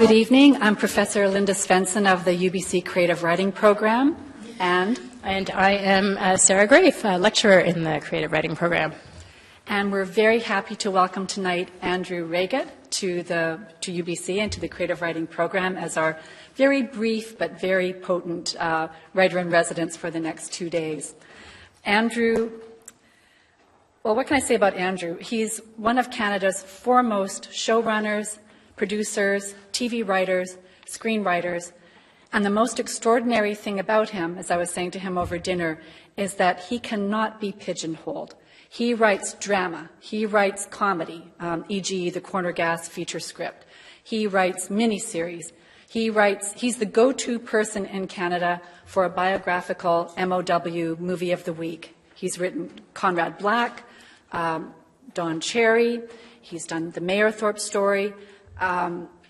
Good evening. I'm Professor Linda Svensson of the UBC Creative Writing Program, and I am Sarah Grafe, a lecturer in the Creative Writing Program. And we're very happy to welcome tonight Andrew Wreggit to UBC and to the Creative Writing Program as our very brief but very potent writer-in-residence for the next 2 days. Andrew, well, what can I say about Andrew? He's one of Canada's foremost showrunners, producers, TV writers, screenwriters, and the most extraordinary thing about him, as I was saying to him over dinner, is that he cannot be pigeonholed. He writes drama, he writes comedy, e.g. the Corner Gas feature script. He writes miniseries. He's the go-to person in Canada for a biographical MOW movie of the week. He's written Conrad Black, Don Cherry, he's done the Mayerthorpe story,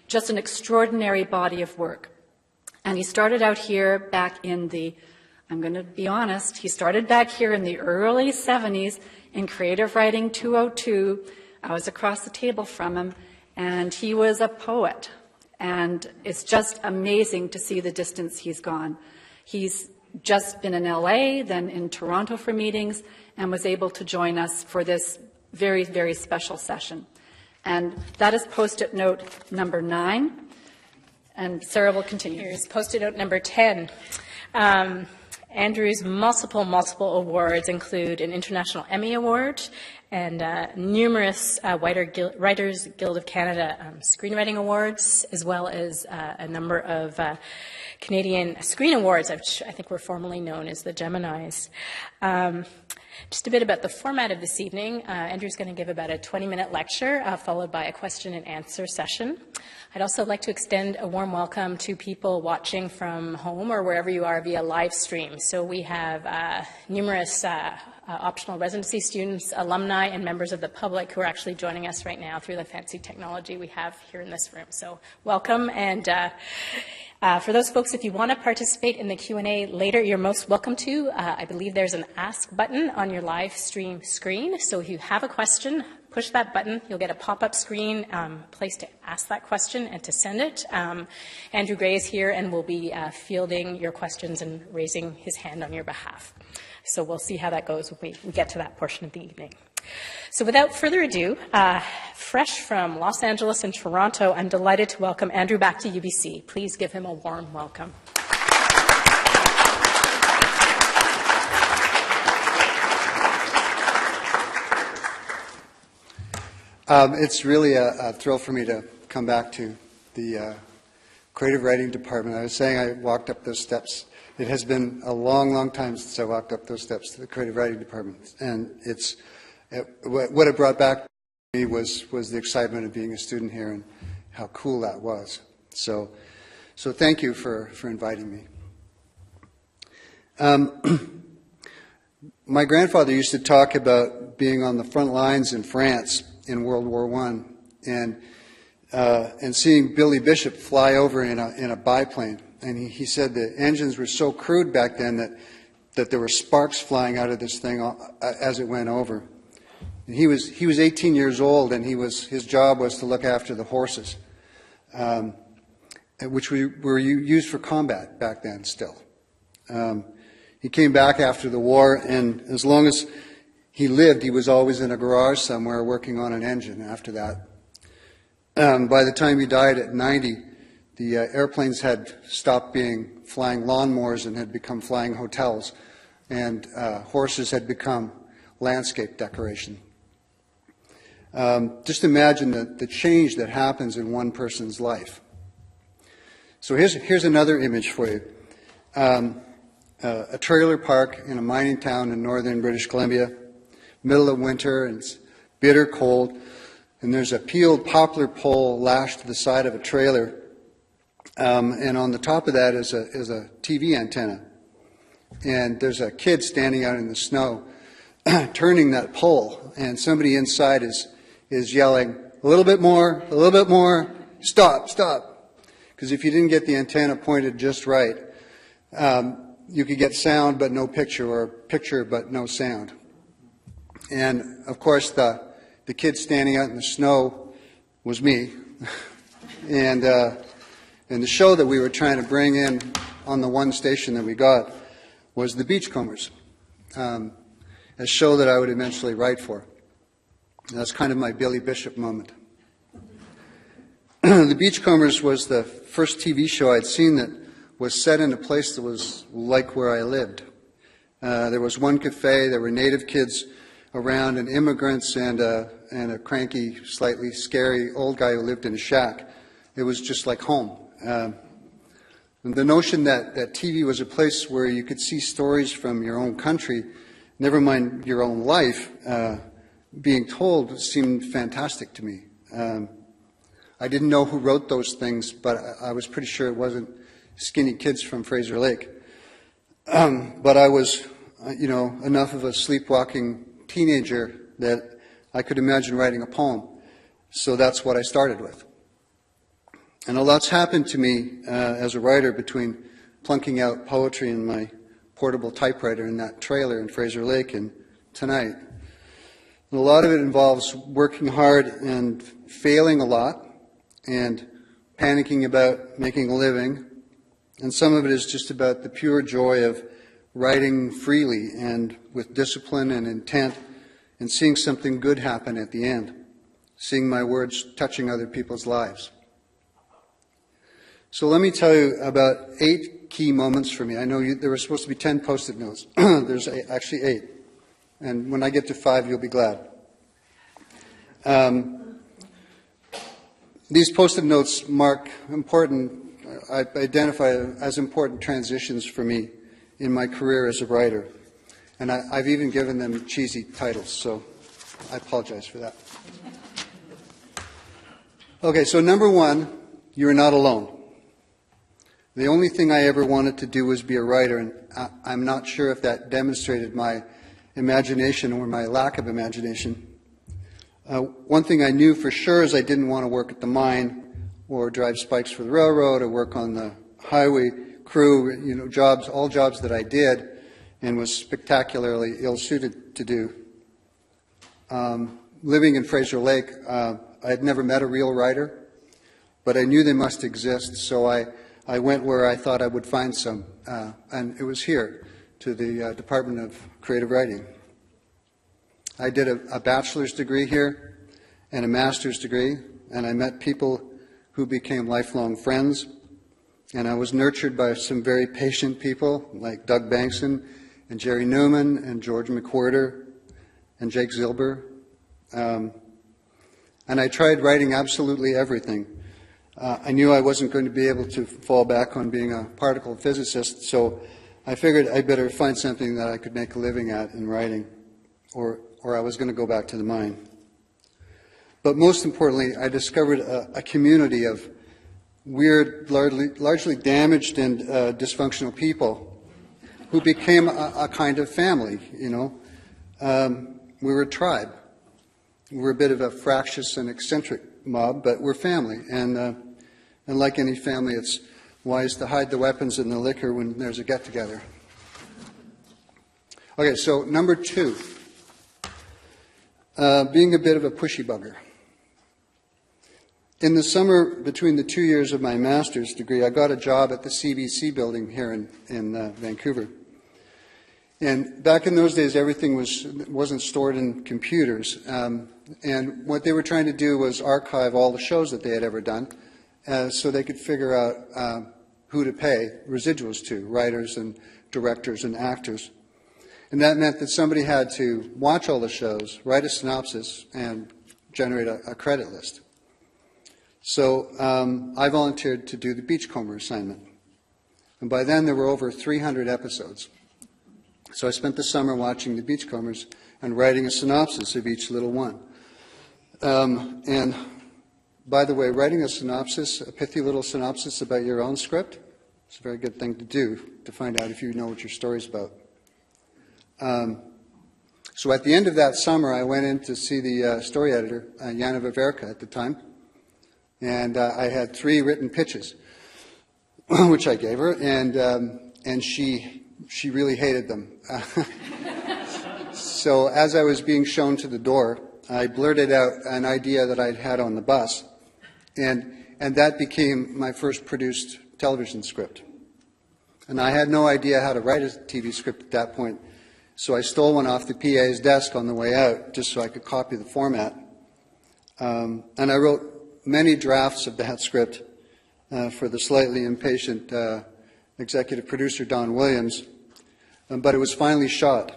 just an extraordinary body of work. And he started out here back in the, I'm going to be honest, he started back here in the early 70s in Creative Writing 202. I was across the table from him, and he was a poet. And it's just amazing to see the distance he's gone. He's just been in LA, then in Toronto for meetings, and was able to join us for this very, very special session. And that is Post-it note number 9. And Sarah will continue. Here's Post-it note number 10. Andrew's multiple awards include an International Emmy Award and numerous Writers Guild of Canada screenwriting awards, as well as a number of Canadian Screen Awards, which I think were formerly known as the Geminis. Just a bit about the format of this evening. Andrew's going to give about a 20-minute lecture, followed by a question and answer session. I'd also like to extend a warm welcome to people watching from home or wherever you are via live stream. So we have numerous optional residency students, alumni, and members of the public who are actually joining us right now through the fancy technology we have here in this room. So welcome, and for those folks, if you want to participate in the Q&A later, you're most welcome to. I believe there's an Ask button on your live stream screen. So if you have a question, push that button. You'll get a pop-up screen, place to ask that question and to send it. Andrew Gray is here and will be fielding your questions and raising his hand on your behalf. So we'll see how that goes when we get to that portion of the evening. So without further ado, fresh from Los Angeles and Toronto, I'm delighted to welcome Andrew back to UBC. Please give him a warm welcome. It's really a thrill for me to come back to the Creative Writing Department. I was saying I walked up those steps. It has been a long time since I walked up those steps to the Creative Writing Department, and what it brought back to me was the excitement of being a student here and how cool that was. So thank you for inviting me. My grandfather used to talk about being on the front lines in France in World War I and seeing Billy Bishop fly over in a biplane. And he said the engines were so crude back then that there were sparks flying out of this thing as it went over. And he was 18 years old, and his job was to look after the horses, which were used for combat back then still. He came back after the war, and as long as he lived, he was always in a garage somewhere working on an engine after that. By the time he died at 90, the airplanes had stopped being flying lawnmowers and had become flying hotels, and horses had become landscape decoration. Just imagine the change that happens in one person's life. So here's another image for you. A trailer park in a mining town in northern British Columbia, middle of winter, and it's bitter cold, and there's a peeled poplar pole lashed to the side of a trailer, and on the top of that is a TV antenna, and there's a kid standing out in the snow turning that pole, and somebody inside is yelling, a little bit more, stop. Because if you didn't get the antenna pointed just right, you could get sound but no picture, or picture but no sound. And of course the kid standing out in the snow was me. And And the show that we were trying to bring in on the one station that we got was The Beachcombers, a show that I would eventually write for. And that's kind of my Billy Bishop moment. The Beachcombers was the first TV show I'd seen that was set in a place that was like where I lived. There was one cafe, there were native kids around, and immigrants, and a cranky, slightly scary old guy who lived in a shack. It was just like home. The notion that TV was a place where you could see stories from your own country, never mind your own life, being told seemed fantastic to me. I didn't know who wrote those things, but I was pretty sure it wasn't skinny kids from Fraser Lake. But I was, enough of a sleepwalking teenager that I could imagine writing a poem. So that's what I started with. And a lot's happened to me as a writer between plunking out poetry in my portable typewriter in that trailer in Fraser Lake and tonight. And a lot of it involves working hard and failing a lot and panicking about making a living. And some of it is just about the pure joy of writing freely and with discipline and intent and seeing something good happen at the end, seeing my words touching other people's lives. So let me tell you about 8 key moments for me. I know there were supposed to be 10 Post-it notes. There's actually 8. And when I get to 5, you'll be glad. These Post-it notes mark important, I identify as important transitions for me in my career as a writer. And I've even given them cheesy titles, so I apologize for that. Okay, so number 1, you're not alone. The only thing I ever wanted to do was be a writer, and I'm not sure if that demonstrated my imagination or my lack of imagination. One thing I knew for sure is I didn't want to work at the mine or drive spikes for the railroad or work on the highway crew, jobs, all jobs that I did and was spectacularly ill-suited to do. Living in Fraser Lake, I had never met a real writer, but I knew they must exist, so I went where I thought I would find some, and it was here, to the Department of Creative Writing. I did a bachelor's degree here and a master's degree, and I met people who became lifelong friends, and I was nurtured by some very patient people like Doug Bankson and Jerry Newman and George McWhirter and Jake Zilber. And I tried writing absolutely everything. I knew I wasn't going to be able to fall back on being a particle physicist, so I figured I better find something that I could make a living at in writing, or I was going to go back to the mine. But most importantly, I discovered a community of weird, largely damaged and dysfunctional people who became a kind of family, We were a tribe. We're a bit of a fractious and eccentric mob, but we're family. And like any family, it's wise to hide the weapons and the liquor when there's a get-together. Okay, so number 2, being a bit of a pushy bugger. In the summer between the 2 years of my master's degree, I got a job at the CBC building here in Vancouver. And back in those days, everything wasn't stored in computers. And what they were trying to do was archive all the shows that they had ever done so they could figure out who to pay residuals to, writers and directors and actors. And that meant that somebody had to watch all the shows, write a synopsis, and generate a credit list. So I volunteered to do the Beachcomber assignment. And by then, there were over 300 episodes. So I spent the summer watching the Beachcombers and writing a synopsis of each little one. And by the way, writing a pithy little synopsis about your own script, it's a very good thing to do to find out if you know what your story's about. So at the end of that summer, I went in to see the story editor, Jana Vaverka at the time, and I had 3 written pitches, which I gave her, and she really hated them. So as I was being shown to the door, I blurted out an idea that I'd had on the bus, and And that became my first produced television script. And I had no idea how to write a TV script at that point, so I stole one off the PA's desk on the way out just so I could copy the format. And I wrote many drafts of that script for the slightly impatient executive producer, Don Williams, but it was finally shot.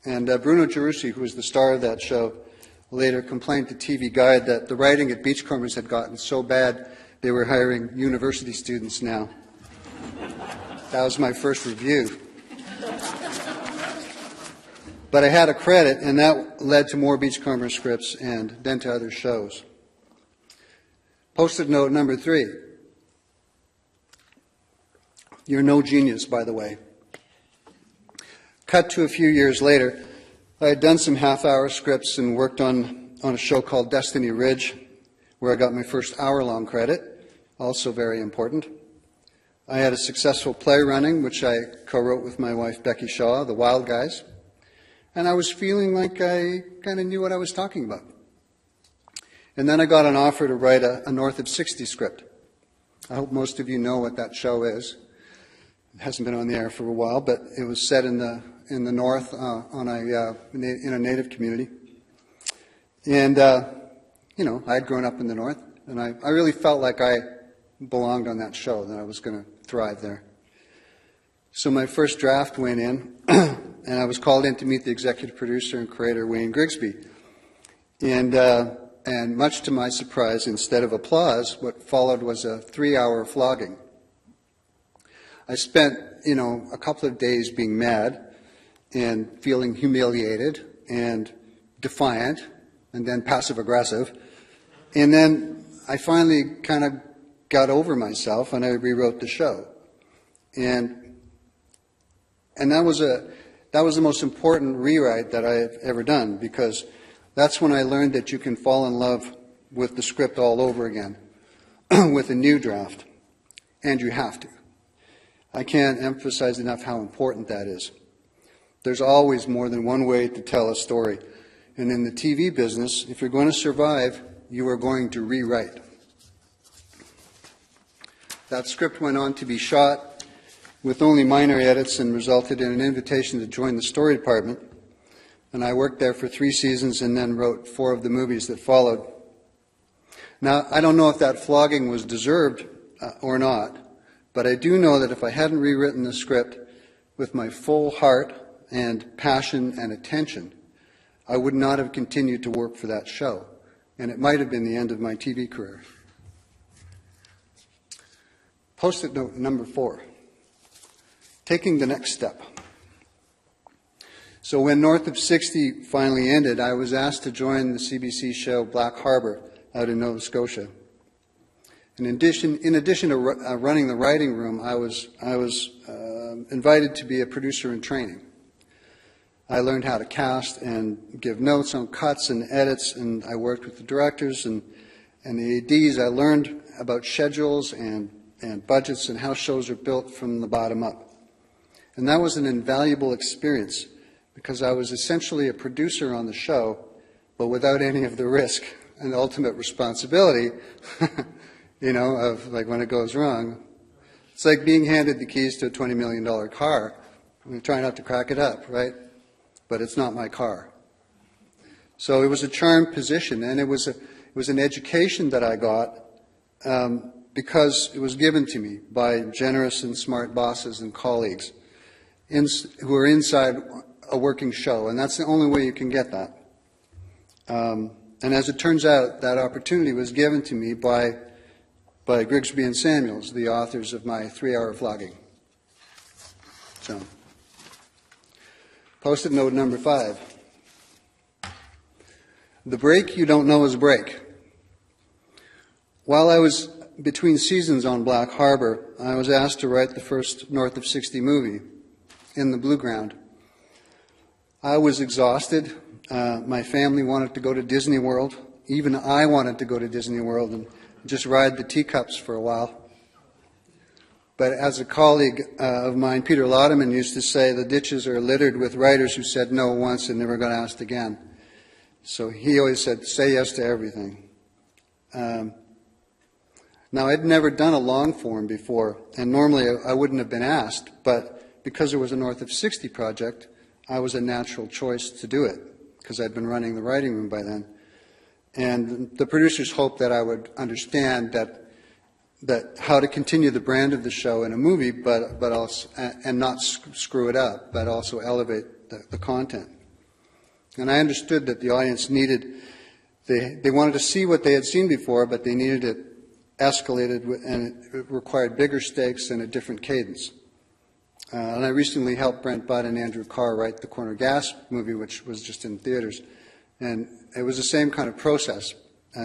And Bruno Gerussi, who was the star of that show, later complained to TV Guide that the writing at Beachcombers had gotten so bad they were hiring university students now. That was my first review. But I had a credit, and that led to more Beachcomber scripts and then to other shows. Post-it note number 3. You're no genius, by the way. Cut to a few years later, I had done some half-hour scripts and worked on a show called Destiny Ridge, where I got my first hour-long credit, also very important. I had a successful play running, which I co-wrote with my wife Becky Shaw, The Wild Guys, and I was feeling like I kind of knew what I was talking about. And then I got an offer to write a North of 60 script. I hope most of you know what that show is. It hasn't been on the air for a while, but it was set in the North in a Native community. And, you know, I had grown up in the North, and I really felt like I belonged on that show, that I was going to thrive there. So my first draft went in, and I was called in to meet the executive producer and creator, Wayne Grigsby. And much to my surprise, instead of applause, what followed was a 3-hour flogging. I spent, you know, a couple of days being mad and feeling humiliated and defiant and then passive-aggressive. And then I finally kind of got over myself and I rewrote the show. And that was the most important rewrite that I've ever done, because that's when I learned that you can fall in love with the script all over again with a new draft, and you have to. I can't emphasize enough how important that is. There's always more than one way to tell a story, and in the TV business, if you're going to survive, you are going to rewrite. That script went on to be shot with only minor edits and resulted in an invitation to join the story department. And I worked there for 3 seasons and then wrote 4 of the movies that followed. Now, I don't know if that flogging was deserved or not, but I do know that if I hadn't rewritten the script with my full heart and passion and attention, I would not have continued to work for that show, and it might have been the end of my TV career. Post-it note number 4, taking the next step. So when North of 60 finally ended, I was asked to join the CBC show Black Harbor out in Nova Scotia. And in addition to running the writing room, I was invited to be a producer in training. I learned how to cast and give notes on cuts and edits, and I worked with the directors and the ADs. I learned about schedules and budgets and how shows are built from the bottom up. And that was an invaluable experience, because I was essentially a producer on the show, but without any of the risk and ultimate responsibility, you know, of like when it goes wrong. It's like being handed the keys to a $20 million car. I'm trying not to crack it up, right? But it's not my car. So it was a charmed position, and it was an education that I got because it was given to me by generous and smart bosses and colleagues who are inside a working show, and that's the only way you can get that. And as it turns out, that opportunity was given to me by Grigsby and Samuels, the authors of my 3-hour flogging. So, post-it note number 5. The break you don't know is a break. While I was between seasons on Black Harbor, I was asked to write the first North of 60 movie, In the Blue Ground. I was exhausted. My family wanted to go to Disney World. Even I wanted to go to Disney World and just ride the teacups for a while. But as a colleague of mine, Peter Laudeman, used to say, the ditches are littered with writers who said no once and never got asked again. So he always said, say yes to everything. Now, I'd never done a long form before, and normally I wouldn't have been asked, but because it was a North of 60 project, I was a natural choice to do it, because I'd been running the writing room by then. And the producers hoped that I would understand that how to continue the brand of the show in a movie, but also, and not screw it up, but also elevate the content. And I understood that the audience needed, they wanted to see what they had seen before, but they needed it escalated, and it required bigger stakes and a different cadence. And I recently helped Brent Budd and Andrew Carr write the Corner Gas movie, which was just in theaters. And it was the same kind of process,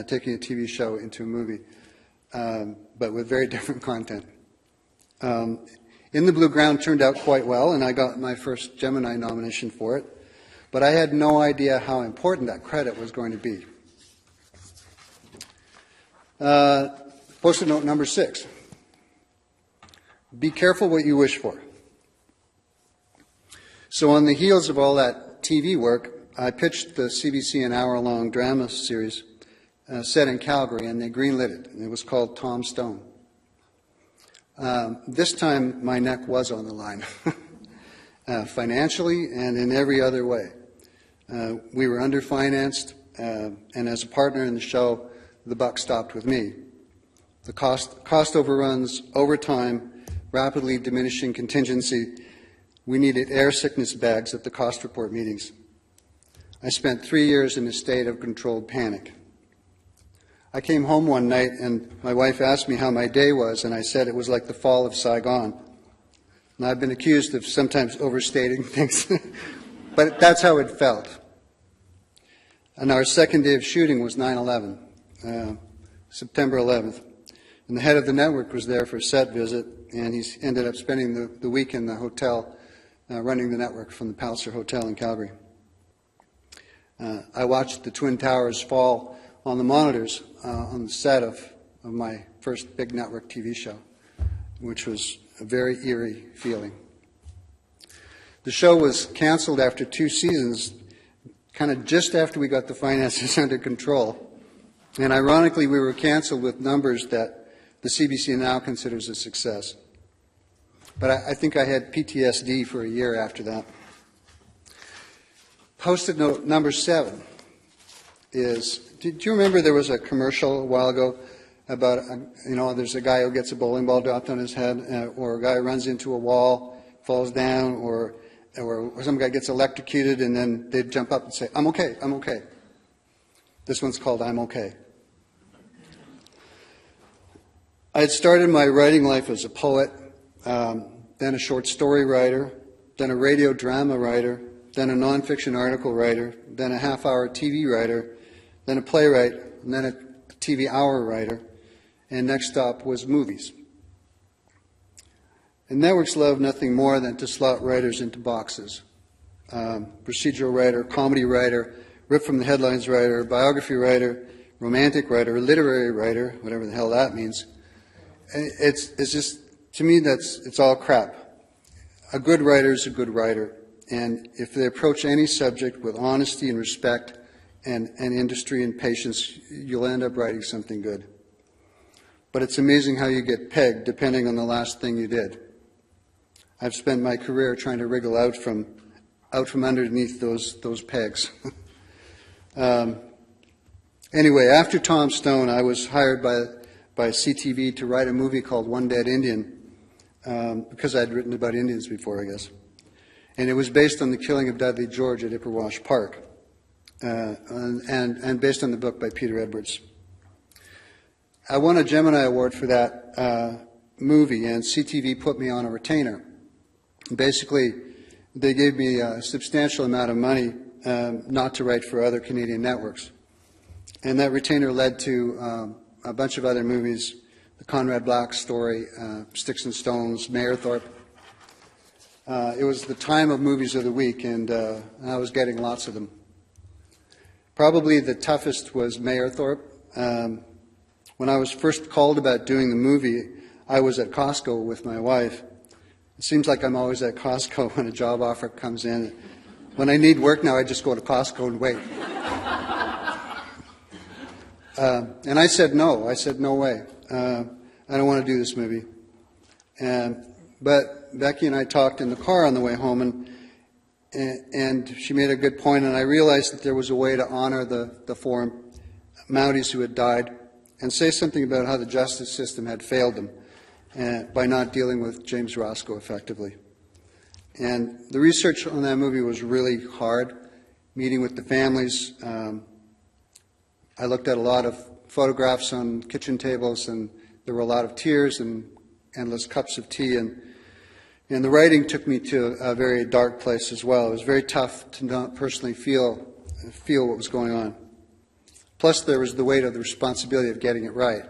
taking a TV show into a movie, but with very different content. In the Blue Ground turned out quite well, and I got my first Gemini nomination for it. But I had no idea how important that credit was going to be. Post-it note number 6. Be careful what you wish for. So on the heels of all that TV work, I pitched the CBC an hour-long drama series set in Calgary, and they greenlit it. It was called Tom Stone. This time, my neck was on the line, financially and in every other way. We were underfinanced, and as a partner in the show, the buck stopped with me. The cost overruns, overtime, rapidly diminishing contingency. We needed air sickness bags at the cost report meetings. I spent 3 years in a state of controlled panic. I came home one night and my wife asked me how my day was, and I said it was like the fall of Saigon. And I've been accused of sometimes overstating things, but that's how it felt. And our second day of shooting was 9/11, September 11th. And the head of the network was there for a set visit, and he ended up spending the week in the hotel running the network from the Palliser Hotel in Calgary. I watched the Twin Towers fall on the monitors on the set of my first big network TV show, which was a very eerie feeling. The show was canceled after 2 seasons, kind of just after we got the finances under control. And ironically, we were canceled with numbers that the CBC now considers a success. But I think I had PTSD for a year after that. Post-it note number 7 is, do you remember there was a commercial a while ago about, there's a guy who gets a bowling ball dropped on his head, or a guy runs into a wall, falls down, or some guy gets electrocuted, and then they jump up and say, I'm okay, I'm okay. This one's called I'm Okay. I had started my writing life as a poet, then a short story writer, then a radio drama writer, then a nonfiction article writer, then a half-hour TV writer, then a playwright, and then a TV hour writer, and next stop was movies. And networks love nothing more than to slot writers into boxes. Procedural writer, comedy writer, rip from the headlines writer, biography writer, romantic writer, literary writer, whatever the hell that means. It's just, to me, it's all crap. A good writer is a good writer, and if they approach any subject with honesty and respect and industry and patience, you'll end up writing something good. But it's amazing how you get pegged depending on the last thing you did. I've spent my career trying to wriggle out from underneath those pegs. Anyway, after Tom Stone, I was hired by CTV to write a movie called One Dead Indian, because I'd written about Indians before, I guess. And it was based on the killing of Dudley George at Ipperwash Park, and based on the book by Peter Edwards. I won a Gemini Award for that movie, and CTV put me on a retainer. Basically, they gave me a substantial amount of money not to write for other Canadian networks. And that retainer led to a bunch of other movies, the Conrad Black Story, Sticks and Stones, Mayerthorpe. It was the time of movies of the week, and I was getting lots of them. Probably the toughest was Mayerthorpe. When I was first called about doing the movie, I was at Costco with my wife. It seems like I'm always at Costco when a job offer comes in. When I need work now, I just go to Costco and wait. And I said no. I said no way. I don't want to do this movie. But Becky and I talked in the car on the way home, and she made a good point, and I realized that there was a way to honor the four Mounties who had died and say something about how the justice system had failed them by not dealing with James Roscoe effectively. And the research on that movie was really hard, meeting with the families. I looked at a lot of photographs on kitchen tables, and there were a lot of tears and endless cups of tea, and the writing took me to a very dark place as well. It was very tough to not personally feel what was going on. Plus, there was the weight of the responsibility of getting it right.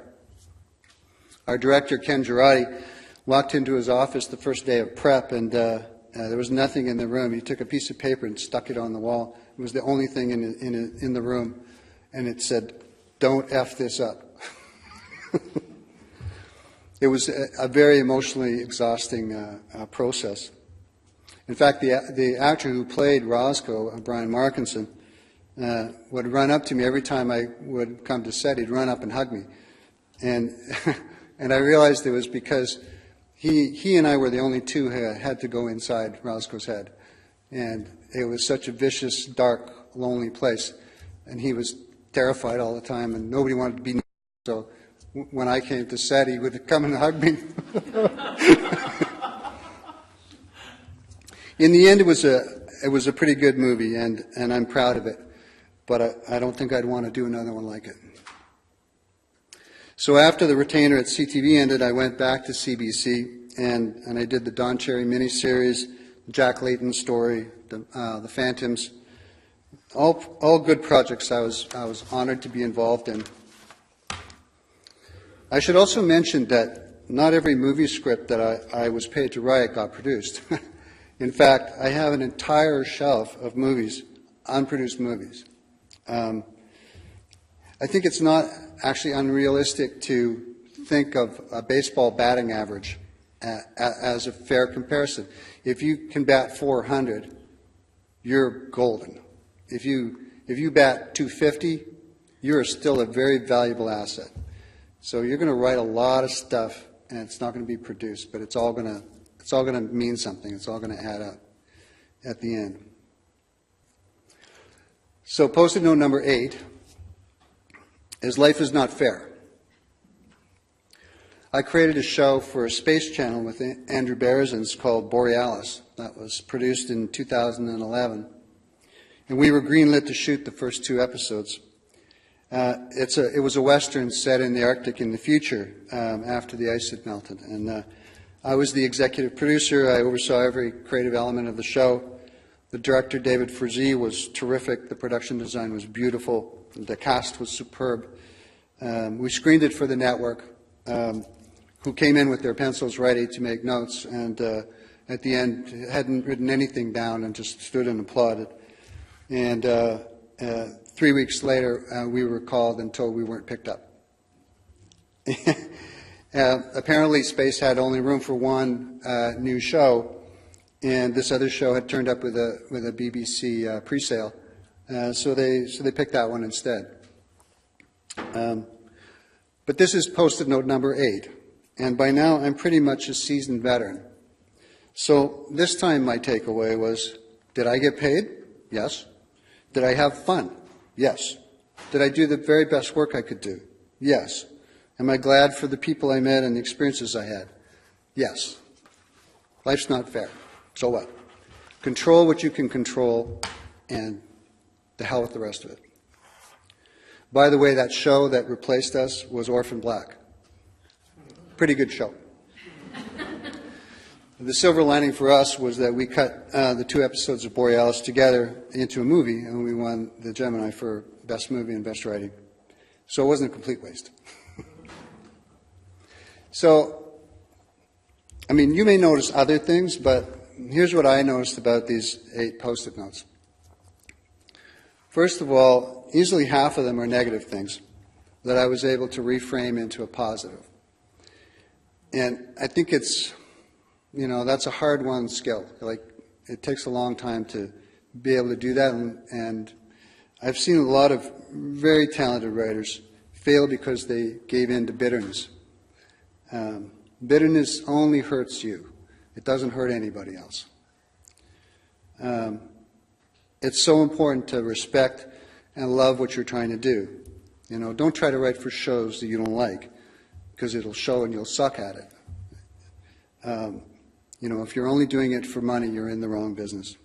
Our director, Ken Girardi, walked into his office the first day of prep, and there was nothing in the room. He took a piece of paper and stuck it on the wall. It was the only thing in the room, and it said, "Don't F this up." It was a very emotionally exhausting process. In fact, the actor who played Roscoe, Brian Markinson, would run up to me every time I would come to set. He'd run up and hug me. And, and I realized it was because he and I were the only two who had to go inside Roscoe's head. And it was such a vicious, dark, lonely place. And he was terrified all the time, and nobody wanted to be near him. So when I came to set, he would come and hug me. In the end, it was a pretty good movie, and I'm proud of it. But I don't think I'd want to do another one like it. So after the retainer at CTV ended, I went back to CBC, and I did the Don Cherry miniseries, Jack Layton story, the Phantoms, all good projects I was honored to be involved in. I should also mention that not every movie script that I was paid to write got produced. In fact, I have an entire shelf of movies, unproduced movies. I think it's not actually unrealistic to think of a baseball batting average as a fair comparison. If you can bat 400, you're golden. If you bat 250, you're still a very valuable asset. So you're going to write a lot of stuff, and it's not going to be produced, but it's all going to mean something. It's all going to add up at the end. So Post-it note number 8 is Life is Not Fair. I created a show for a Space Channel with Andrew Berezins called Borealis. That was produced in 2011. And we were greenlit to shoot the first 2 episodes. It was a Western set in the Arctic in the future after the ice had melted. And I was the executive producer. I oversaw every creative element of the show. The director, David Frazee, was terrific. The production design was beautiful. The cast was superb. We screened it for the network, who came in with their pencils ready to make notes, and at the end hadn't written anything down and just stood and applauded. And 3 weeks later, we were called and told we weren't picked up. Apparently, Space had only room for one new show, and this other show had turned up with a BBC pre-sale, so they picked that one instead. But this is Post-it note number 8, and by now I'm pretty much a seasoned veteran. So this time my takeaway was, did I get paid? Yes. Did I have fun? Yes. Did I do the very best work I could do? Yes. Am I glad for the people I met and the experiences I had? Yes. Life's not fair. So what? Control what you can control, and the hell with the rest of it. By the way, that show that replaced us was Orphan Black. Pretty good show. The silver lining for us was that we cut the 2 episodes of Borealis together into a movie, and we won the Gemini for Best Movie and Best Writing. So it wasn't a complete waste. So, I mean, you may notice other things, but here's what I noticed about these 8 Post-it notes. First of all, easily half of them are negative things that I was able to reframe into a positive. And I think it's, that's a hard-won skill. Like, it takes a long time to be able to do that, and I've seen a lot of very talented writers fail because they gave in to bitterness. Bitterness only hurts you. It doesn't hurt anybody else. It's so important to respect and love what you're trying to do. You know, don't try to write for shows that you don't like, because it'll show and you'll suck at it. You know, if you're only doing it for money, you're in the wrong business.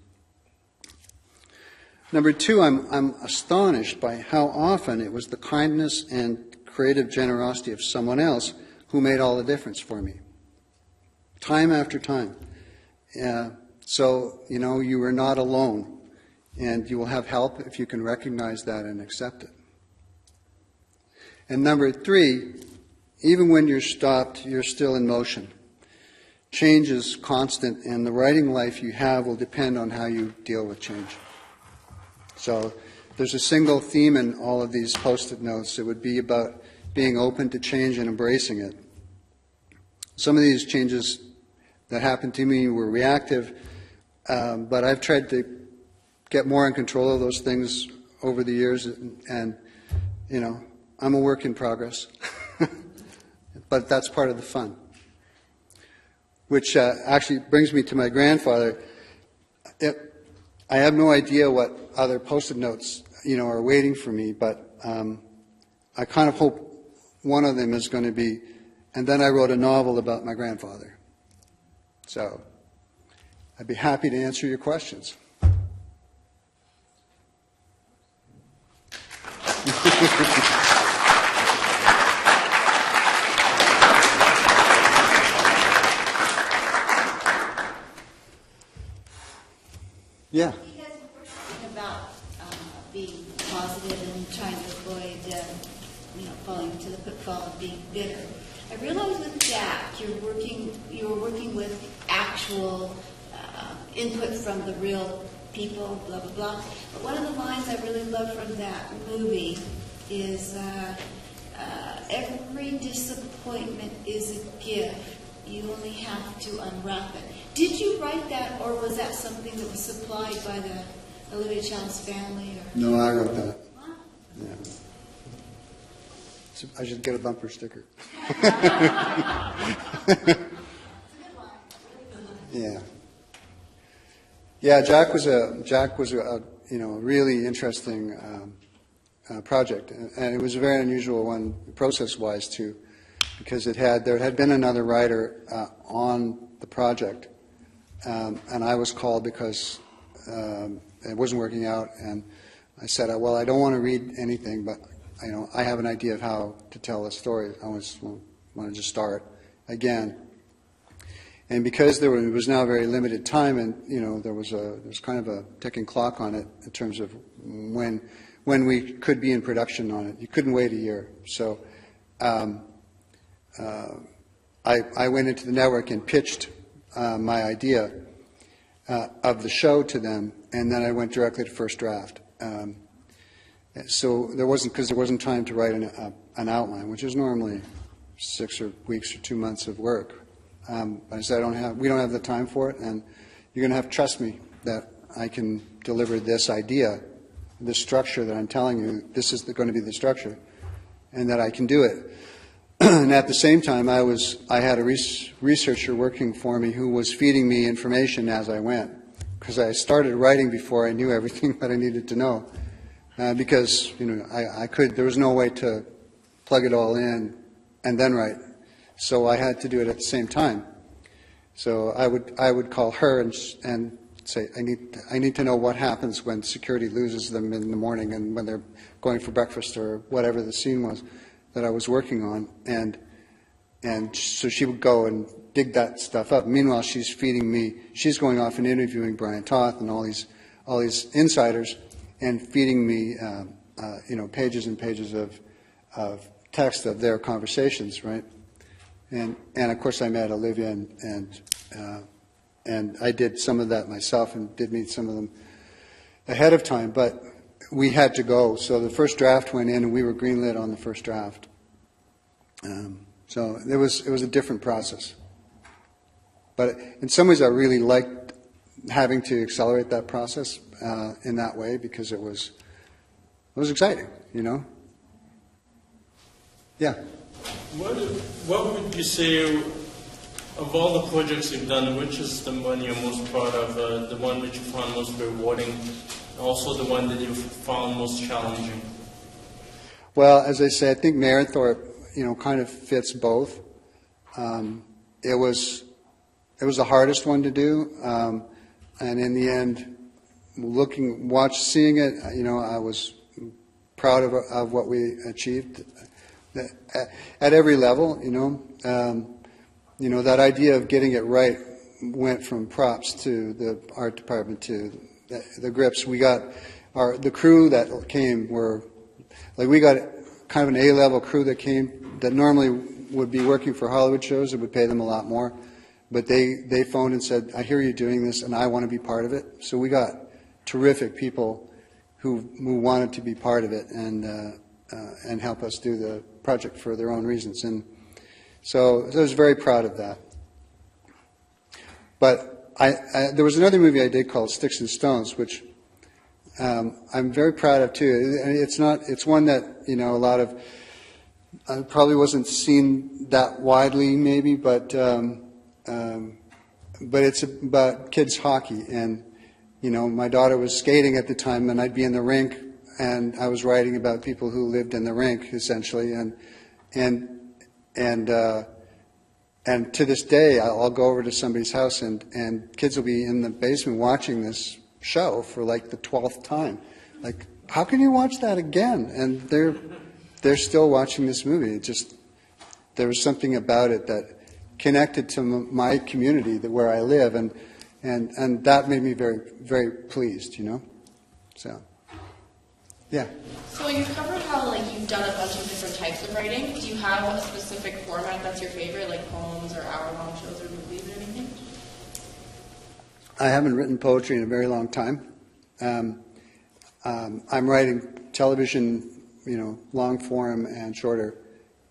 Number two, I'm astonished by how often it was the kindness and creative generosity of someone else who made all the difference for me. Time after time. So, you know, you are not alone, and you will have help if you can recognize that and accept it. And number three, even when you're stopped, you're still in motion. Change is constant, and the writing life you have will depend on how you deal with change. So there's a single theme in all of these Post-it notes. It would be about being open to change and embracing it. Some of these changes that happened to me were reactive, but I've tried to get more in control of those things over the years, and you know, I'm a work in progress. But that's part of the fun. Which actually brings me to my grandfather. I have no idea what other Post-it notes, you know, are waiting for me, but I kind of hope one of them is going to be, and then I wrote a novel about my grandfather. So I'd be happy to answer your questions. Yeah. You guys were talking about being positive and trying to avoid, falling into the pitfall of being bitter. I realize with Jack, you were working with actual input from the real people, blah blah blah. But one of the lines I really love from that movie is, "Every disappointment is a gift. You only have to unwrap it." Did you write that, or was that something that was supplied by the Olivia Child's family? Or? No, I wrote that. Huh? Yeah. So I should get a bumper sticker. Yeah. Yeah, Jack was a really interesting project, and it was a very unusual one process-wise too, because there had been another writer on the project, and I was called because it wasn't working out, and I said, well, I don't want to read anything, but I have an idea of how to tell a story. I want to just start again. And because there was now very limited time, and there was kind of a ticking clock on it in terms of when we could be in production on it. You couldn't wait a year. So I went into the network and pitched my idea of the show to them, and then I went directly to first draft. So there wasn't time to write an outline, which is normally 6 weeks or 2 months of work. I said, we don't have the time for it, and you're going to have to trust me that I can deliver this idea, this structure that I'm telling you, this is going to be the structure, and that I can do it. And at the same time, I had a researcher working for me who was feeding me information as I went, because I started writing before I knew everything that I needed to know, because there was no way to plug it all in and then write. So I had to do it at the same time. So I would call her and say, I need to know what happens when security loses them in the morning and when they're going for breakfast or whatever the scene was that I was working on. And so she would go and dig that stuff up. Meanwhile, she's feeding me. She's going off and interviewing Brian Toth and all these insiders and feeding me pages and pages of text of their conversations, right? And of course I met Olivia and I did some of that myself and did meet some of them ahead of time, but we had to go. So the first draft went in and we were greenlit on the first draft. So it was a different process. But in some ways I really liked having to accelerate that process in that way because it was exciting, Yeah. What would you say, of all the projects you've done, which is the one you're most proud of, the one which you found most rewarding, and also the one that you found most challenging? Well, as I say, I think Marenthorpe, kind of fits both. It was the hardest one to do, and in the end, seeing it, I was proud of what we achieved at every level. That idea of getting it right went from props to the art department to the grips. We got the crew that came we got kind of an A-level crew that came that normally would be working for Hollywood shows. It would pay them a lot more. But they phoned and said, I hear you doing this and I want to be part of it. So we got terrific people who wanted to be part of it and help us do the project for their own reasons. And so I was very proud of that. But there was another movie I did called Sticks and Stones, which I'm very proud of too. It's one that a lot of probably wasn't seen that widely, maybe, but it's about kids hockey. And my daughter was skating at the time, and I'd be in the rink, and I was writing about people who lived in the rink essentially, and to this day, I'll go over to somebody's house and kids will be in the basement watching this show for like the 12th time. Like, how can you watch that again? And they're still watching this movie. There was something about it that connected to my community, where I live, and that made me very, very pleased. So, yeah. So you covered how you've done a bunch of different types of writing. Do you have a specific format that's your favorite, like poems or hour-long shows or movies or anything? I haven't written poetry in a very long time. I'm writing television, long form and shorter,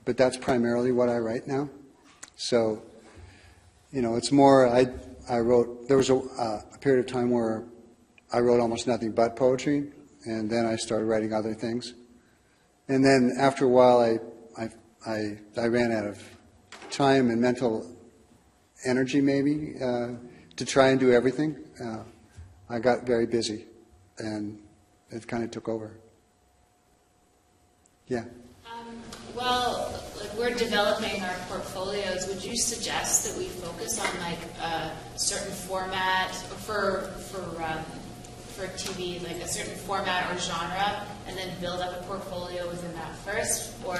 but that's primarily what I write now. So, it's more. I wrote. There was a period of time where I wrote almost nothing but poetry, and then I started writing other things. And then after a while, I ran out of time and mental energy, maybe, to try and do everything. I got very busy, and it kind of took over. Yeah. Well, we're developing our portfolios. Would you suggest that we focus on a certain format for TV, like a certain format or genre, and then build up a portfolio within that first, or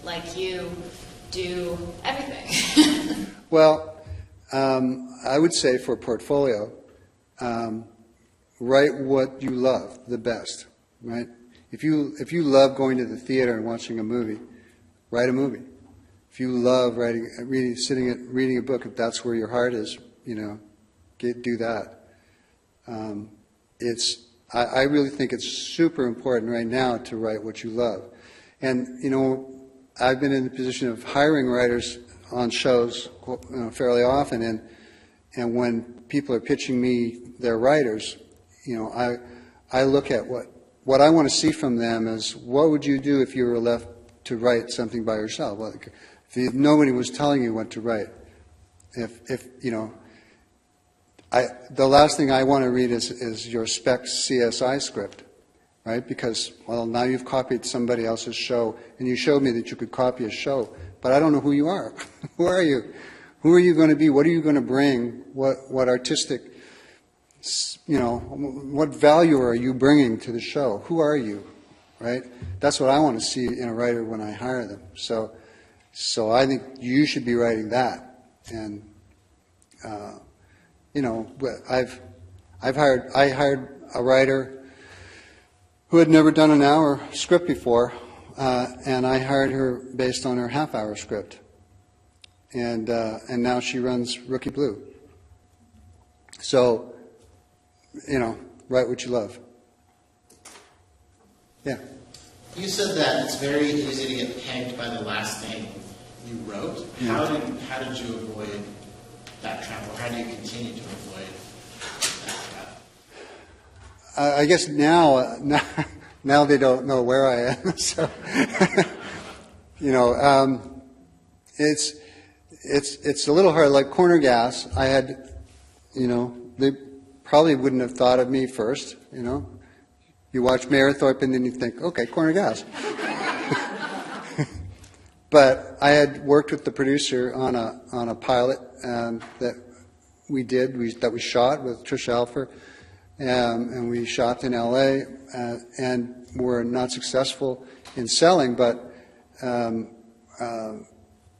like you do everything? Well, I would say for portfolio, write what you love the best, right? If you love going to the theater and watching a movie, write a movie. If you love reading a book, if that's where your heart is, do that. I really think it's super important right now to write what you love. And, I've been in the position of hiring writers on shows fairly often, and when people are pitching me their writers, I look at what I want to see from them is, what would you do if you were left to write something by yourself? Well, if nobody was telling you what to write. The last thing I want to read is your spec CSI script, right? Because, well, now you've copied somebody else's show, and you showed me that you could copy a show, but I don't know who you are. Who are you? Who are you going to be? What are you going to bring? What artistic, what value are you bringing to the show? Who are you, right? That's what I want to see in a writer when I hire them. So I think you should be writing that, and I hired a writer who had never done an hour script before, and I hired her based on her half-hour script, and now she runs Rookie Blue. So, write what you love. Yeah. You said that it's very easy to get pegged by the last thing you wrote. Yeah. How did you avoid that trap, or how do you continue to avoid that trap? I guess now they don't know where I am. So, it's a little hard. Like corner gas, I had, they probably wouldn't have thought of me first. You watch Mayor Thorpe and then you think, okay, corner gas. But I had worked with the producer on a pilot that we shot with Tricia Alfer, and we shot in L.A. And were not successful in selling, but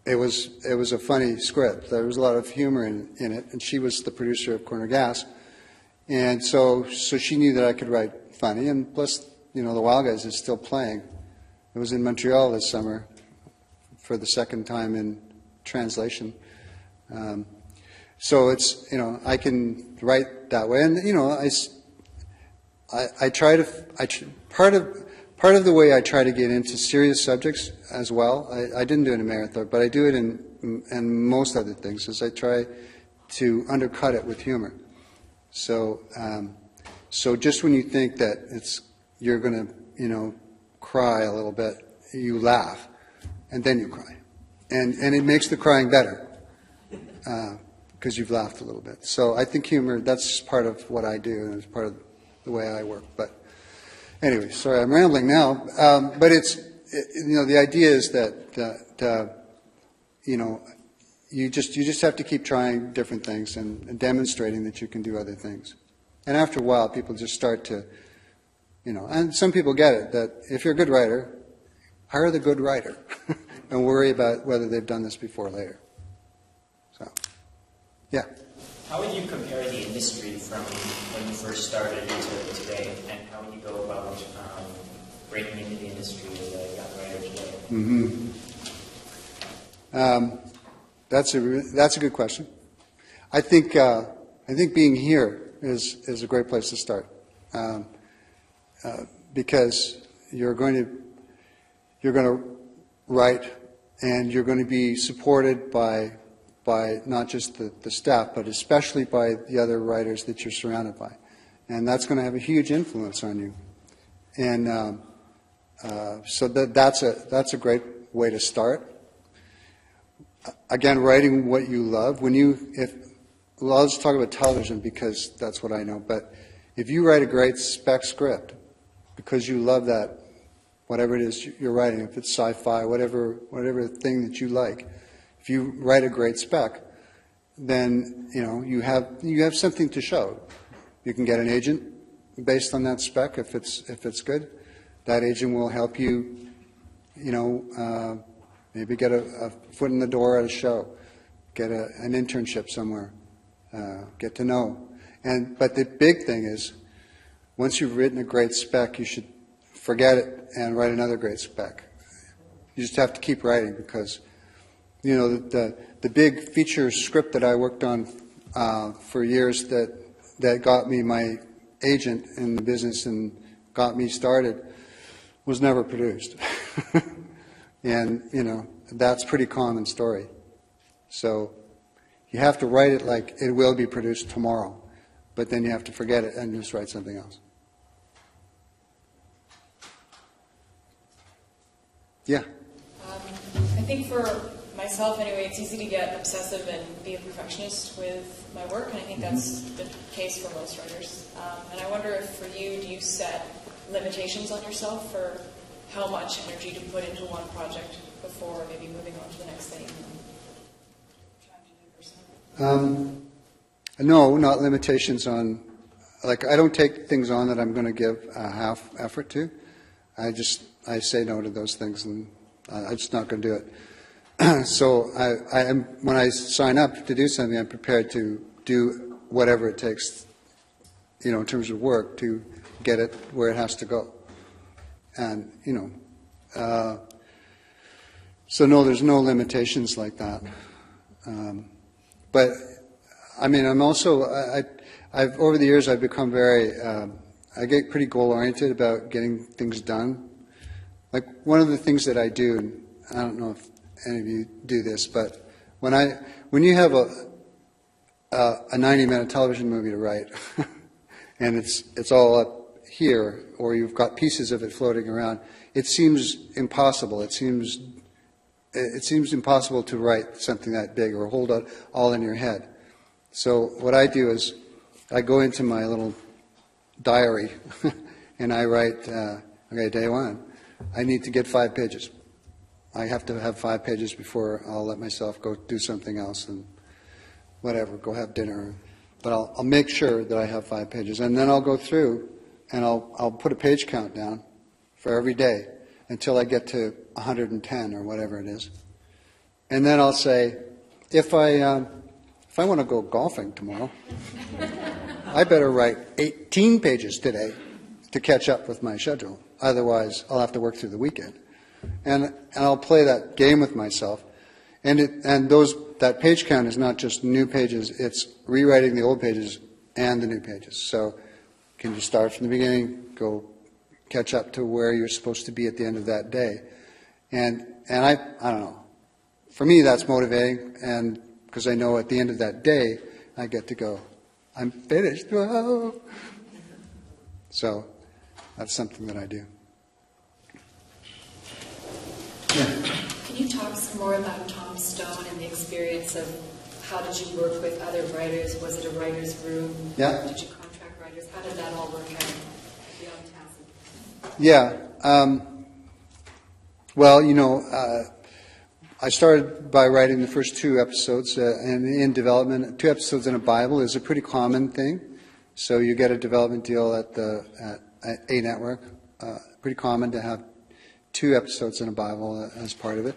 it was a funny script. There was a lot of humor in it, and she was the producer of Corner Gas, and so she knew that I could write funny, and plus, The Wild Guys is still playing. It was in Montreal this summer for the second time in translation. So it's, I can write that way, and I try to. Part of the way I try to get into serious subjects as well. I didn't do it in marathon, but I do it in most other things. Is I try to undercut it with humor. So just when you think that you're going to cry a little bit, you laugh, and then you cry, and it makes the crying better. Because you've laughed a little bit. So I think humor, that's part of what I do, and it's part of the way I work. But anyway, sorry, I'm rambling now. But the idea is that you just have to keep trying different things and demonstrating that you can do other things. And after a while, people just start to, and some people get it, that if you're a good writer, hire the good writer and worry about whether they've done this before or later. So. Yeah. How would you compare the industry from when you first started to today, and how would you go about breaking into the industry as a young writer today? Mm-hmm. That's a good question. I think being here is a great place to start, because you're going to write, and you're going to be supported by not just the staff, but especially by the other writers that you're surrounded by. And that's going to have a huge influence on you. And so that's a great way to start. Again, writing what you love. I'll just talk about television because that's what I know, but if you write a great spec script because you love that, whatever it is you're writing, if it's sci-fi, whatever thing that you like, if you write a great spec, then you have something to show. You can get an agent based on that spec if it's good. That agent will help you, maybe get a foot in the door at a show, get an internship somewhere, get to know. But the big thing is, once you've written a great spec, you should forget it and write another great spec. You just have to keep writing because. The big feature script that I worked on for years that got me my agent in the business and got me started was never produced. And, that's a pretty common story. So you have to write it like it will be produced tomorrow, but then you have to forget it and just write something else. Yeah? I think for myself, anyway, it's easy to get obsessive and be a perfectionist with my work, and I think that's the case for most writers. And I wonder if for you, do you set limitations on yourself for how much energy to put into one project before maybe moving on to the next thing? No, not limitations on, I don't take things on that I'm going to give a half effort to. I say no to those things, and I'm just not going to do it. So when I sign up to do something, I'm prepared to do whatever it takes, in terms of work to get it where it has to go. And, so no, there's no limitations like that. But, I'm also, I've over the years, I've become I get pretty goal-oriented about getting things done. Like one of the things that I do, and I don't know if any of you do this, but when you have a 90-minute television movie to write, and it's all up here, or you've got pieces of it floating around, it seems impossible. It seems it seems impossible to write something that big or hold it all in your head. So what I do is I go into my little diary and I write, okay, day one, I need to get 5 pages. I have to have 5 pages before I'll let myself go do something else and whatever, go have dinner. But I'll make sure that I have 5 pages. And then I'll go through and I'll put a page count down for every day until I get to 110 or whatever it is. And then I'll say, if I want to go golfing tomorrow, I better write 18 pages today to catch up with my schedule. Otherwise, I'll have to work through the weekend. And I'll play that game with myself. And that page count is not just new pages, it's rewriting the old pages and the new pages. So can you start from the beginning, go catch up to where you're supposed to be at the end of that day? And I don't know. For me, that's motivating, and because I know at the end of that day, I get to go, I'm finished. Whoa. So that's something that I do. Yeah. Can you talk some more about Tom Stone and the experience of how did you work with other writers? Was it a writer's room? Yeah. Did you contract writers? How did that all work out? Yeah. Well, I started by writing the first 2 episodes, and in development, 2 episodes in a Bible is a pretty common thing. So you get a development deal at A Network. Pretty common to have 2 episodes in a Bible as part of it.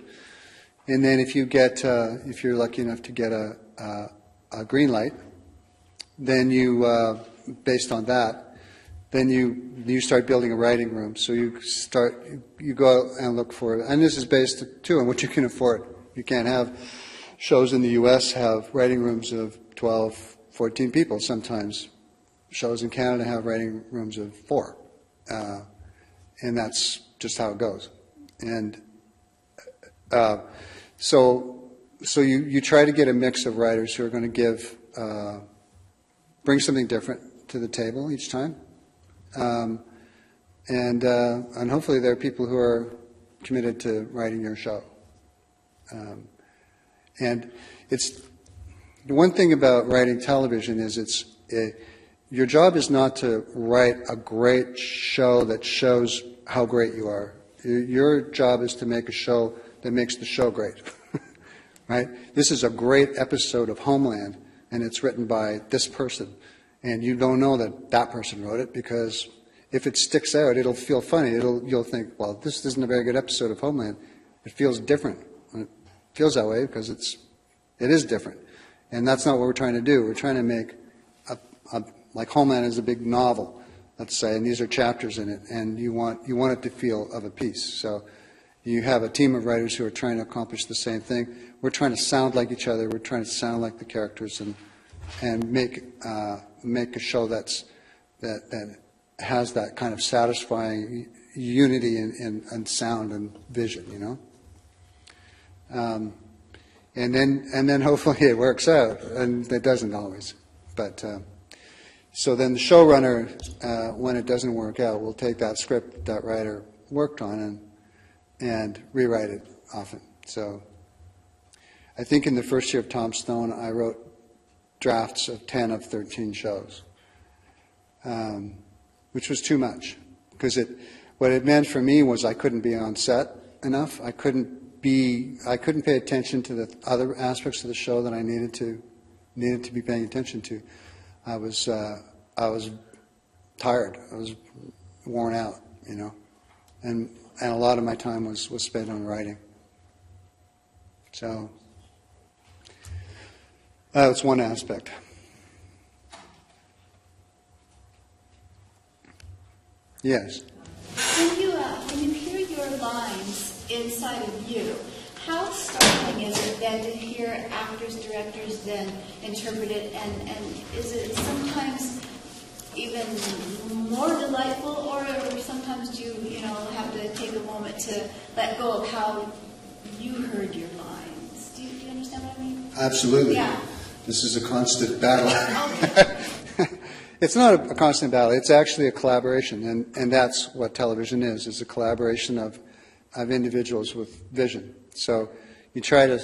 And then if you're lucky enough to get a green light, then you, based on that, then you start building a writing room. So you go out and look for it. And this is based, too, on what you can afford. You can't have shows in the U.S. have writing rooms of 12, 14 people sometimes. Shows in Canada have writing rooms of 4. And that's just how it goes. And so you try to get a mix of writers who are going to bring something different to the table each time. And hopefully there are people who are committed to writing your show. And it's the one thing about writing television is your job is not to write a great show that shows how great you are. Your job is to make a show that makes the show great. Right? This is a great episode of Homeland, and it's written by this person. And you don't know that person wrote it, because if it sticks out, it'll feel funny. You'll think, well, this isn't a very good episode of Homeland. It feels different. It feels that way because it is different. And that's not what we're trying to do. We're trying to make like Homeland is a big novel, let's say, and these are chapters in it, and you want it to feel of a piece. So you have a team of writers who are trying to accomplish the same thing. We're trying to sound like each other. We're trying to sound like the characters and make a show that has that kind of satisfying unity and sound and vision, and then hopefully it works out, and it doesn't always. But so then the showrunner, when it doesn't work out, will take that script that writer worked on and rewrite it often. So I think in the first year of Tom Stone, I wrote drafts of 10 of 13 shows, which was too much, because what it meant for me was I couldn't be on set enough. I couldn't pay attention to the other aspects of the show that I needed to be paying attention to. I was tired. I was worn out, and a lot of my time was spent on writing. So that's one aspect. Yes. When you hear your lines inside of you, how startling is it then to hear actors, directors then interpret it, and is it sometimes even more delightful, or sometimes do you have to take a moment to let go of how you heard your lines? Do you understand what I mean? Absolutely. Yeah. This is a constant battle. Okay. It's not a constant battle. It's actually a collaboration, and that's what television is. It's a collaboration of individuals with vision. So you try to,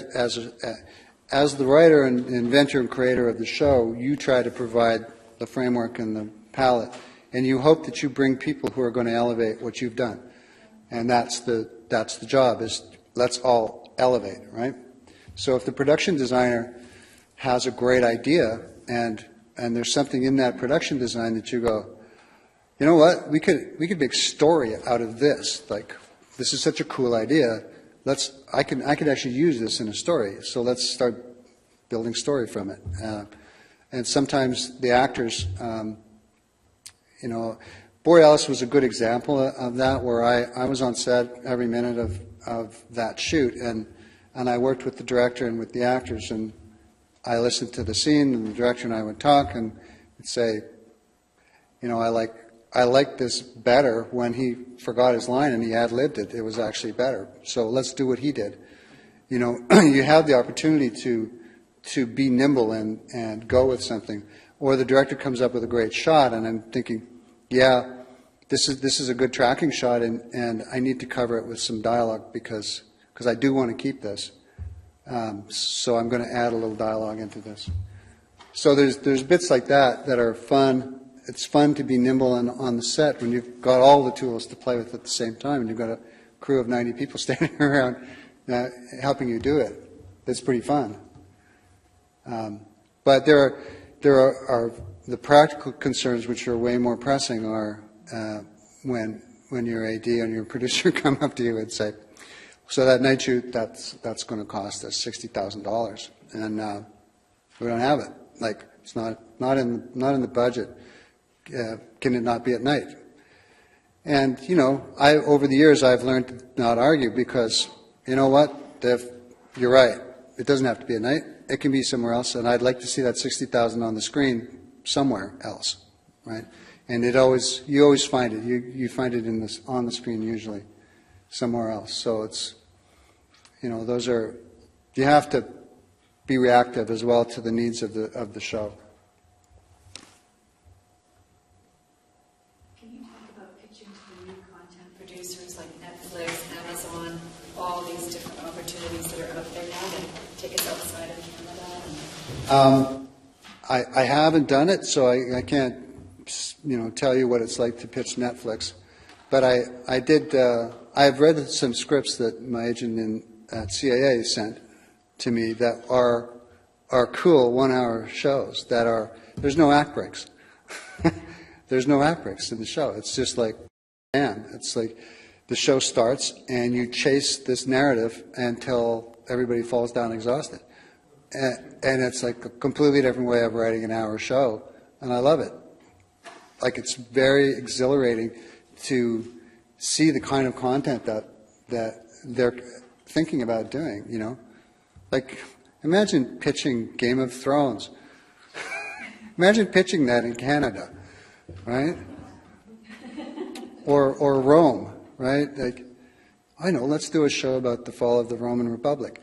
as the writer and inventor and creator of the show, you try to provide the framework and the palette, and you hope that you bring people who are going to elevate what you've done. And that's the job, is let's all elevate, right? So if the production designer has a great idea and there's something in that production design that you go, you know what, we could make story out of this. Like, this is such a cool idea. I could actually use this in a story. So let's start building story from it. And sometimes the actors, you know, Borealis was a good example of that, where I was on set every minute of that shoot, and I worked with the director and with the actors, and I listened to the scene, and the director and I would talk and say, you know, I like this better when he forgot his line and he ad-libbed it. It was actually better. So let's do what he did. You know, you have the opportunity to be nimble and go with something. Or the director comes up with a great shot, and I'm thinking, yeah, this is a good tracking shot, and I need to cover it with some dialogue because I do want to keep this. So I'm going to add a little dialogue into this. So there's bits like that are fun. It's fun to be nimble on the set when you've got all the tools to play with at the same time, and you've got a crew of 90 people standing around helping you do it. That's pretty fun. But there are the practical concerns, which are way more pressing, are when your AD and your producer come up to you and say, so that night shoot, that's going to cost us $60,000, and we don't have it. Like, it's not in the budget. Can it not be at night? And you know, over the years I've learned to not argue, because you know what, you're right. It doesn't have to be at night. It can be somewhere else, and I'd like to see that $60,000 on the screen somewhere else, right? And you always find it. You find it on the screen usually somewhere else. So it's, you know, you have to be reactive as well to the needs of the show. Can you talk about pitching to the new content producers like Netflix, Amazon, all these different opportunities that are out there now that take us outside of Canada? I haven't done it, so I can't, you know, tell you what it's like to pitch Netflix. But I did. I've read some scripts that my agent at CAA sent to me that are cool 1-hour shows that are, there's no act breaks. There's no act breaks in the show. It's just like, man, it's like the show starts and you chase this narrative until everybody falls down exhausted. And it's like a completely different way of writing an hour show, and I love it. Like, it's very exhilarating to see the kind of content that they're thinking about doing, you know. Like, imagine pitching Game of Thrones. Imagine pitching that in Canada, right? Or Rome, right? Like, I know, let's do a show about the fall of the Roman Republic.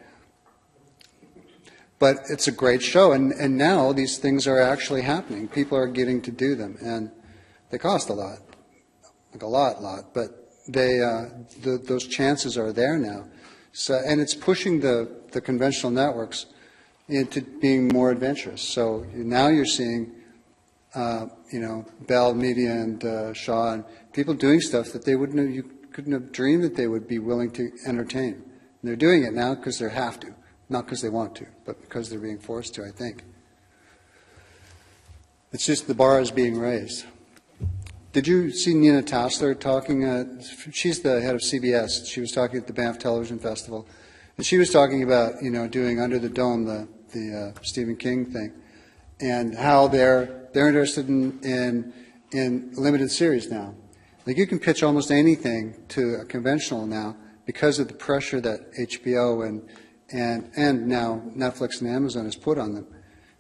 But it's a great show, and now these things are actually happening. People are getting to do them, and they cost a lot, like a lot. But those chances are there now. So, and it's pushing the conventional networks into being more adventurous. So now you're seeing, you know, Bell Media and Shaw and people doing stuff that you couldn't have dreamed that they would be willing to entertain. And they're doing it now because they have to. Not because they want to, but because they're being forced to, I think. It's just the bar is being raised. Did you see Nina Tassler talking? She's the head of CBS. She was talking at the Banff Television Festival. And she was talking about, you know, doing Under the Dome, the Stephen King thing, and how they're interested in limited series now. Like, you can pitch almost anything to a conventional now because of the pressure that HBO and now Netflix and Amazon has put on them.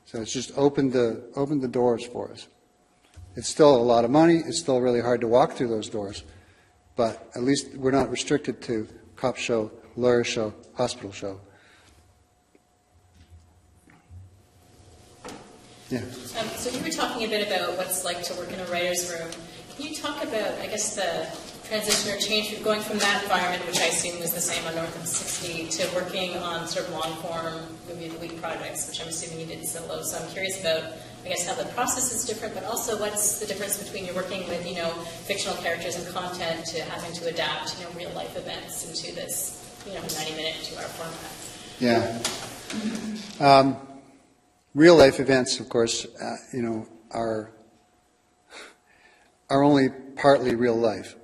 So it's just opened the doors for us. It's still a lot of money. It's still really hard to walk through those doors. But at least we're not restricted to cop show, lawyer show, hospital show. Yeah. So you were talking a bit about what it's like to work in a writer's room. Can you talk about, I guess, the transition or change from going from that environment, which I assume was the same on North of 60, to working on sort of long-form movie of the week projects, which I'm assuming you did solo. So I'm curious about, I guess, how the process is different, but also what's the difference between you're working with, fictional characters and content to having to adapt, real life events into this, 90-minute, 2-hour format. Yeah. Real life events, of course, are only partly real life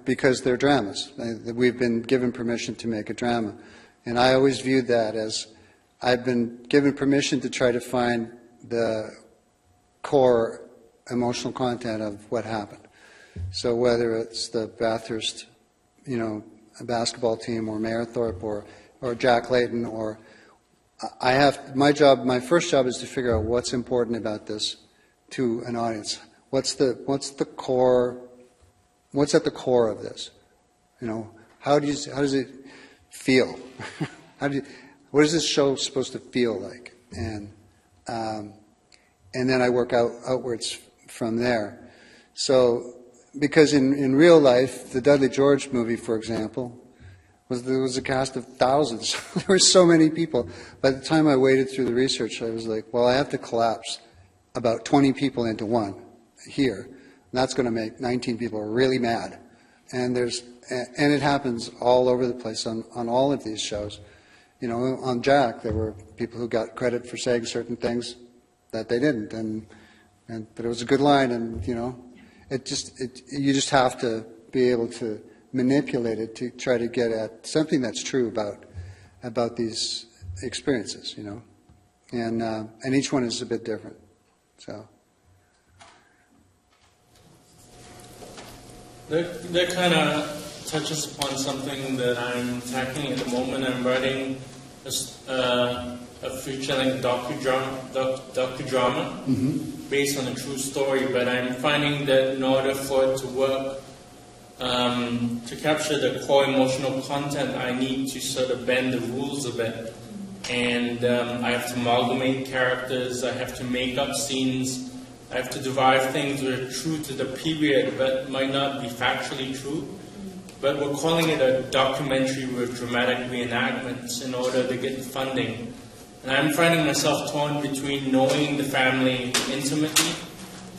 because they're dramas. We've been given permission to make a drama. And I always viewed that as I've been given permission to try to find the core emotional content of what happened. So whether it's the Bathurst, a basketball team, or Mayor Thorpe, or Jack Layton, or my first job is to figure out what's important about this to an audience. What's at the core of this? How does it feel? What is this show supposed to feel like? And then I work outwards from there. So, because in real life, the Dudley George movie, for example, there was a cast of thousands. There were so many people. By the time I waded through the research, I was like, well, I have to collapse about 20 people into one here. And that's going to make 19 people really mad. And it happens all over the place on all of these shows. On Jack, there were people who got credit for saying certain things that they didn't, but it was a good line, and you just have to be able to manipulate it to try to get at something that's true about these experiences, and each one is a bit different. So that kind of touches upon something that I'm tackling at the moment. I'm writing a feature-length docudrama based on a true story, but I'm finding that in order for it to work, to capture the core emotional content, I need to sort of bend the rules a bit. And I have to amalgamate characters, I have to make up scenes, I have to derive things that are true to the period but might not be factually true. But we're calling it a documentary with dramatic reenactments in order to get funding. And I'm finding myself torn between knowing the family intimately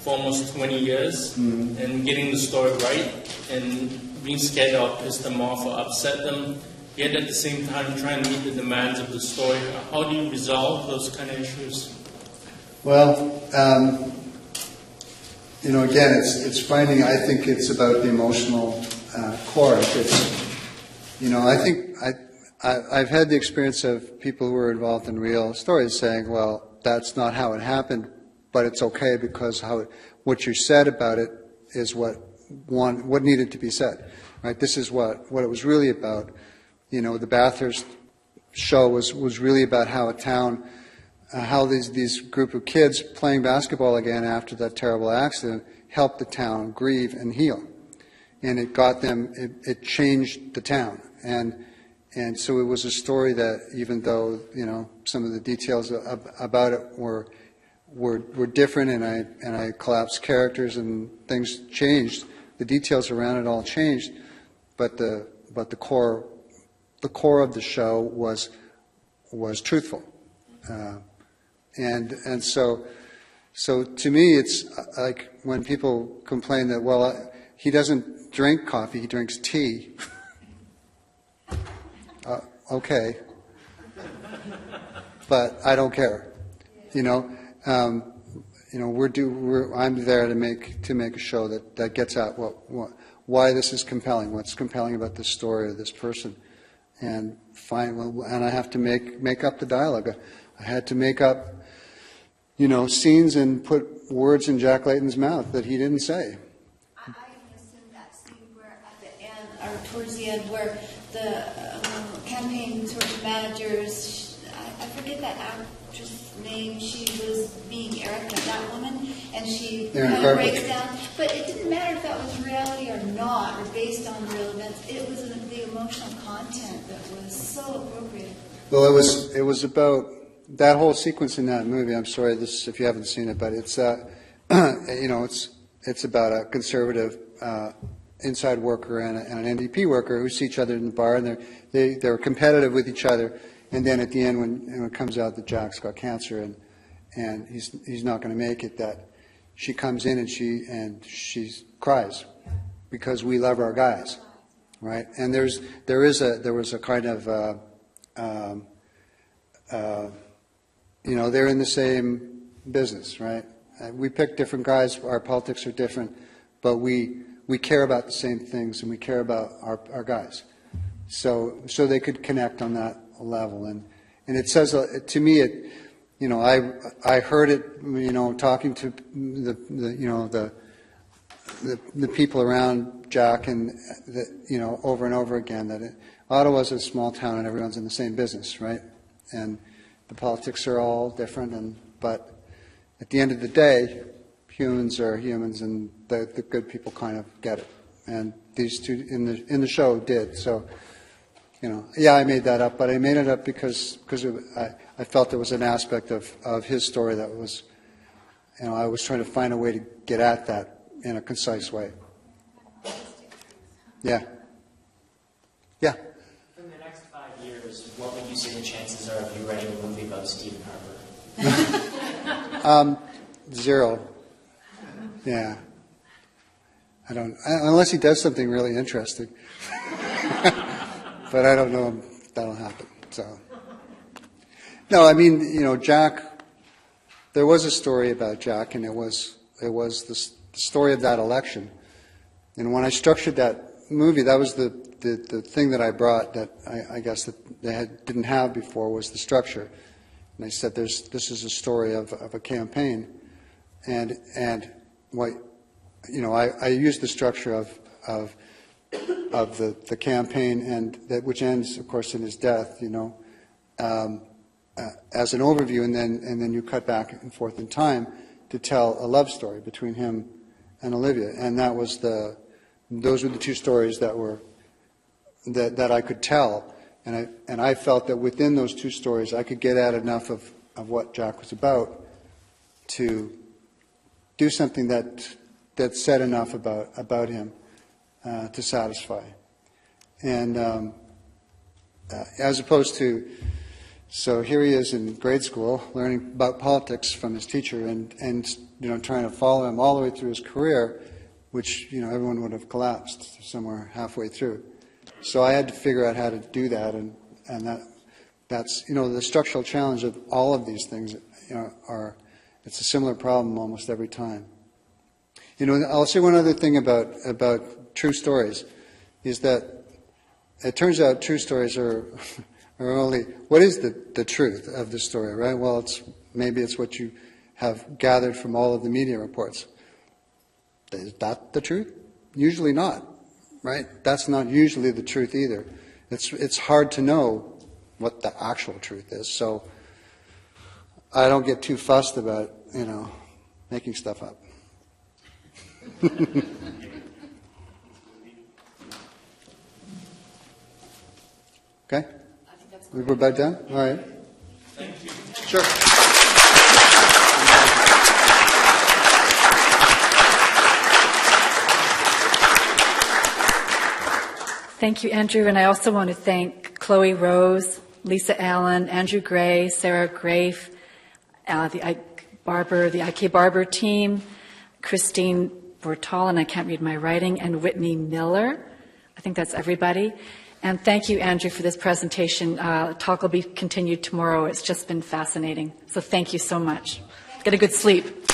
for almost 20 years and getting the story right and being scared I'll piss them off or upset them, yet at the same time trying to meet the demands of the story. How do you resolve those kind of issues? Well, again, it's finding, I think it's about the emotional core. I've had the experience of people who were involved in real stories saying, well, that's not how it happened, but it's okay because what you said about it is what needed to be said, right? This is what it was really about. The Bathurst show was really about how a town, how these group of kids playing basketball again after that terrible accident helped the town grieve and heal. And it got them, it changed the town. And so it was a story that, even though, some of the details about it were different, and I collapsed characters and things changed, the details around it all changed, but the core of the show was truthful. And so to me, it's like when people complain that, well, he doesn't drink coffee, he drinks tea. Okay, but I don't care. I'm there to make a show that gets at why this is compelling, what's compelling about this story or this person, and I have to make up the dialogue. I had to make up, scenes and put words in Jack Layton's mouth that he didn't say. I assume that scene where at the end, or towards the end, where the campaign sort of managers, I forget that actress' name, she was being Erica, that woman, and she kind of breaks down. But it didn't matter if that was reality or not, or based on real events. It was the emotional content that was so appropriate. Well, it was about that whole sequence in that movie. I'm sorry if you haven't seen it, but it's it's about a conservative inside worker and an NDP worker who see each other in the bar, and they're competitive with each other. And then at the end, when it comes out that Jack's got cancer and he's not going to make it, that she comes in and she cries because we love our guys, right? And there was a kind of they're in the same business, right? We pick different guys. Our politics are different, but we care about the same things, and we care about our guys. So they could connect on that level, and it says to me, I heard it, talking to the people around Jack, and over and over again, that Ottawa's a small town and everyone's in the same business, right? And the politics are all different, but at the end of the day, humans are humans, and the good people kind of get it. And these two in the show did. So, I made that up, but I made it up because I felt there was an aspect of his story that was, I was trying to find a way to get at that in a concise way. Yeah. Yeah. In the next 5 years, what would you say the chances are of you writing a movie about Stephen Harper? 0. Yeah. I don't, unless he does something really interesting. But I don't know if that'll happen. So, no, I mean, Jack, there was a story about Jack, and it was the story of that election. And when I structured that movie, that was the thing that I brought that I guess that they didn't have before, was the structure. And I said, this is a story of a campaign, and what, I used the structure of the campaign, and which ends, of course, in his death, as an overview, and then you cut back and forth in time to tell a love story between him and Olivia, and those were the two stories that I could tell, and I felt that within those two stories I could get at enough of what Jack was about to do something that said enough about him to satisfy. And as opposed to, so here he is in grade school learning about politics from his teacher, and trying to follow him all the way through his career, which everyone would have collapsed somewhere halfway through. So I had to figure out how to do that, and that's the structural challenge of all of these things. It's a similar problem almost every time. I'll say one other thing about true stories, is that it turns out true stories are only, what is the truth of the story, right? Well, maybe it's what you have gathered from all of the media reports. Is that the truth? Usually not, right? That's not usually the truth either. It's hard to know what the actual truth is. So I don't get too fussed about, making stuff up. Okay? We're about done? All right. Thank you. Sure. Thank you, Andrew. And I also want to thank Chloe Rose, Lisa Allen, Andrew Gray, Sarah Grafe, the IK Barber team, Christine Bortal, and I can't read my writing, and Whitney Miller. I think that's everybody. And thank you, Andrew, for this presentation. Talk will be continued tomorrow. It's just been fascinating. So thank you so much. Get a good sleep.